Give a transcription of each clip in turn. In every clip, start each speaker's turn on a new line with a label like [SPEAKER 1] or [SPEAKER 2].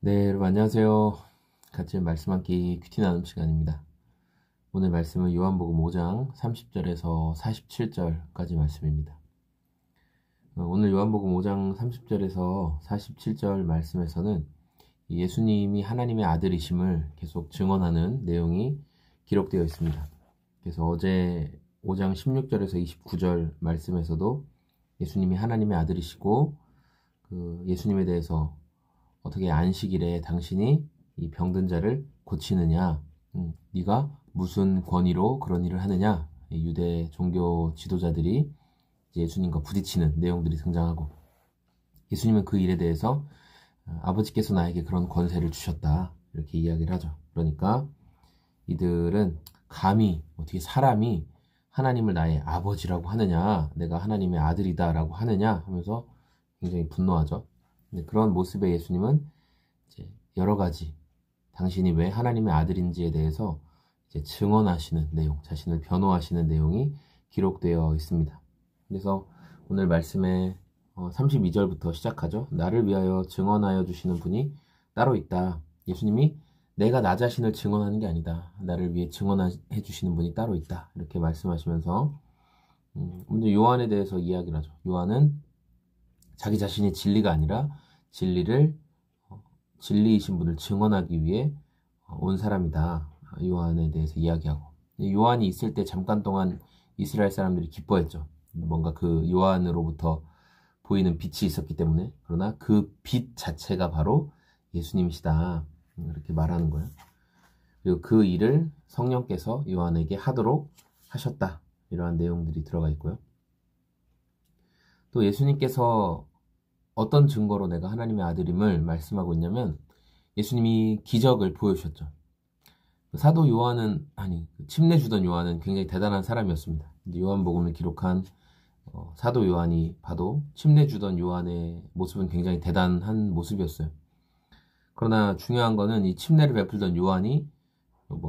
[SPEAKER 1] 네, 여러분 안녕하세요. 같이 말씀 함께 큐티 나눔 시간입니다. 오늘 말씀은 요한복음 5장 30절에서 47절까지 말씀입니다. 오늘 요한복음 5장 30절에서 47절 말씀에서는 예수님이 하나님의 아들이심을 계속 증언하는 내용이 기록되어 있습니다. 그래서 어제 5장 16절에서 29절 말씀에서도 예수님이 하나님의 아들이시고 예수님에 대해서 어떻게 안식일에 당신이 이 병든 자를 고치느냐, 네가 무슨 권위로 그런 일을 하느냐, 유대 종교 지도자들이 예수님과 부딪히는 내용들이 등장하고, 예수님은 그 일에 대해서 아버지께서 나에게 그런 권세를 주셨다 이렇게 이야기를 하죠. 그러니까 이들은 감히 어떻게 사람이 하나님을 나의 아버지라고 하느냐, 내가 하나님의 아들이다 라고 하느냐 하면서 굉장히 분노하죠. 그런 모습의 예수님은 이제 여러 가지 당신이 왜 하나님의 아들인지에 대해서 이제 증언하시는 내용, 자신을 변호하시는 내용이 기록되어 있습니다. 그래서 오늘 말씀에 32절부터 시작하죠. 나를 위하여 증언하여 주시는 분이 따로 있다. 예수님이 내가 나 자신을 증언하는 게 아니다. 나를 위해 증언해 주시는 분이 따로 있다. 이렇게 말씀하시면서 먼저 요한에 대해서 이야기를 하죠. 요한은 자기 자신이 진리가 아니라 진리이신 분을 증언하기 위해 온 사람이다. 요한에 대해서 이야기하고, 요한이 있을 때 잠깐 동안 이스라엘 사람들이 기뻐했죠. 뭔가 그 요한으로부터 보이는 빛이 있었기 때문에. 그러나 그 빛 자체가 바로 예수님이시다 이렇게 말하는 거예요. 그리고 그 일을 성령께서 요한에게 하도록 하셨다. 이러한 내용들이 들어가 있고요. 또 예수님께서 어떤 증거로 내가 하나님의 아들임을 말씀하고 있냐면, 예수님이 기적을 보여주셨죠. 사도 요한은, 침례 주던 요한은 굉장히 대단한 사람이었습니다. 요한복음을 기록한 사도 요한이 봐도 침례 주던 요한의 모습은 굉장히 대단한 모습이었어요. 그러나 중요한 거는 이 침례를 베풀던 요한이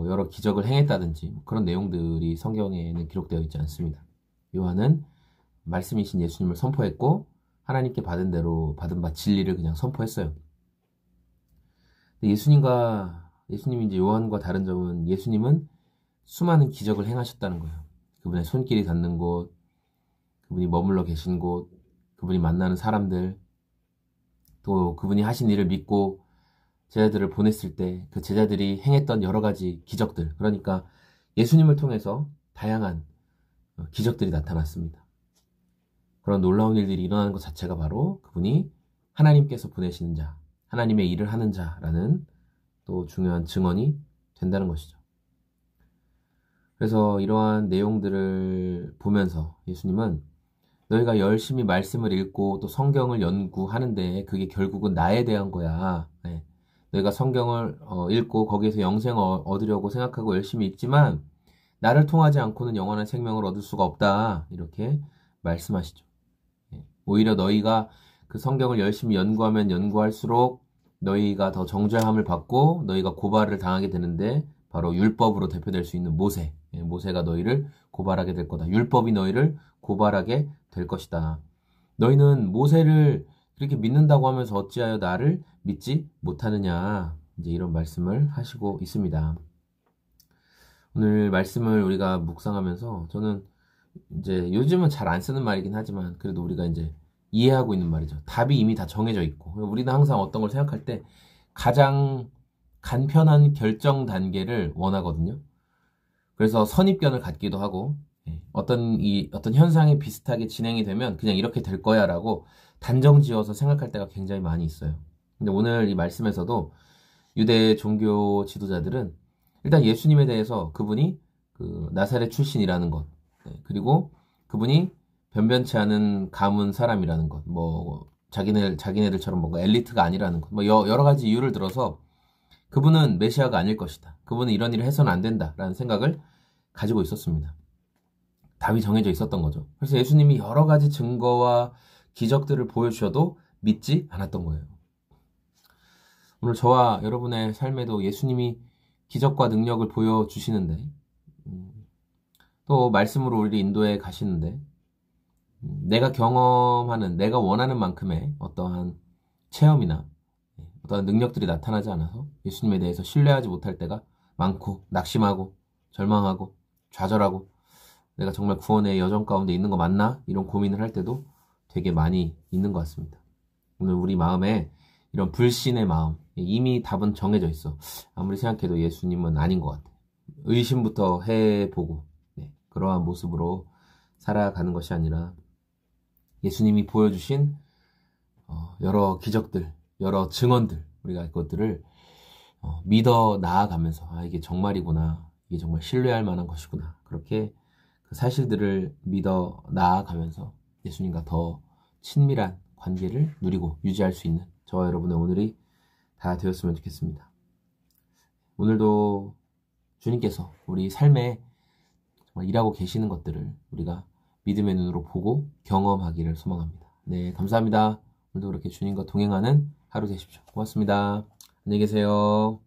[SPEAKER 1] 여러 기적을 행했다든지 그런 내용들이 성경에는 기록되어 있지 않습니다. 요한은 말씀이신 예수님을 선포했고, 하나님께 받은 대로 받은 바 진리를 그냥 선포했어요. 예수님이 이제 요한과 다른 점은, 예수님은 수많은 기적을 행하셨다는 거예요. 그분의 손길이 닿는 곳, 그분이 머물러 계신 곳, 그분이 만나는 사람들, 또 그분이 하신 일을 믿고 제자들을 보냈을 때 그 제자들이 행했던 여러 가지 기적들, 그러니까 예수님을 통해서 다양한 기적들이 나타났습니다. 그런 놀라운 일들이 일어나는 것 자체가 바로 그분이 하나님께서 보내시는 자, 하나님의 일을 하는 자라는 또 중요한 증언이 된다는 것이죠. 그래서 이러한 내용들을 보면서 예수님은 너희가 열심히 말씀을 읽고 또 성경을 연구하는데 그게 결국은 나에 대한 거야. 너희가 성경을 읽고 거기에서 영생을 얻으려고 생각하고 열심히 읽지만 나를 통하지 않고는 영원한 생명을 얻을 수가 없다. 이렇게 말씀하시죠. 오히려 너희가 그 성경을 열심히 연구하면 연구할수록 너희가 더 정죄함을 받고 너희가 고발을 당하게 되는데, 바로 율법으로 대표될 수 있는 모세가 너희를 고발하게 될 거다. 율법이 너희를 고발하게 될 것이다. 너희는 모세를 그렇게 믿는다고 하면서 어찌하여 나를 믿지 못하느냐. 이제 이런 말씀을 하시고 있습니다. 오늘 말씀을 우리가 묵상하면서 저는 이제 요즘은 잘 안 쓰는 말이긴 하지만 그래도 우리가 이제 이해하고 있는 말이죠. 답이 이미 다 정해져 있고, 우리는 항상 어떤 걸 생각할 때 가장 간편한 결정 단계를 원하거든요. 그래서 선입견을 갖기도 하고, 어떤 현상이 비슷하게 진행이 되면 그냥 이렇게 될 거야 라고 단정 지어서 생각할 때가 굉장히 많이 있어요. 근데 오늘 이 말씀에서도 유대 종교 지도자들은 일단 예수님에 대해서 그분이 그 나사렛 출신이라는 것, 그리고 그분이 변변치 않은 가문 사람이라는 것, 자기네들처럼 뭔가 엘리트가 아니라는 것, 여러 가지 이유를 들어서 그분은 메시아가 아닐 것이다. 그분은 이런 일을 해서는 안 된다라는 생각을 가지고 있었습니다. 답이 정해져 있었던 거죠. 그래서 예수님이 여러 가지 증거와 기적들을 보여주셔도 믿지 않았던 거예요. 오늘 저와 여러분의 삶에도 예수님이 기적과 능력을 보여주시는데, 또 말씀으로 우리를 인도해 가시는데, 내가 경험하는, 내가 원하는 만큼의 어떠한 체험이나 어떤 능력들이 나타나지 않아서 예수님에 대해서 신뢰하지 못할 때가 많고, 낙심하고 절망하고 좌절하고 내가 정말 구원의 여정 가운데 있는 거 맞나? 이런 고민을 할 때도 되게 많이 있는 것 같습니다. 오늘 우리 마음에 이런 불신의 마음, 이미 답은 정해져 있어. 아무리 생각해도 예수님은 아닌 것 같아. 의심부터 해보고 그러한 모습으로 살아가는 것이 아니라 예수님이 보여주신 여러 기적들, 여러 증언들, 우리가 그것들을 믿어 나아가면서 이게 정말이구나, 이게 정말 신뢰할 만한 것이구나, 그렇게 그 사실들을 믿어 나아가면서 예수님과 더 친밀한 관계를 누리고 유지할 수 있는 저와 여러분의 오늘이 다 되었으면 좋겠습니다. 오늘도 주님께서 우리 삶에 정말 일하고 계시는 것들을 우리가 믿음의 눈으로 보고 경험하기를 소망합니다. 네, 감사합니다. 오늘도 그렇게 주님과 동행하는 하루 되십시오. 고맙습니다. 안녕히 계세요.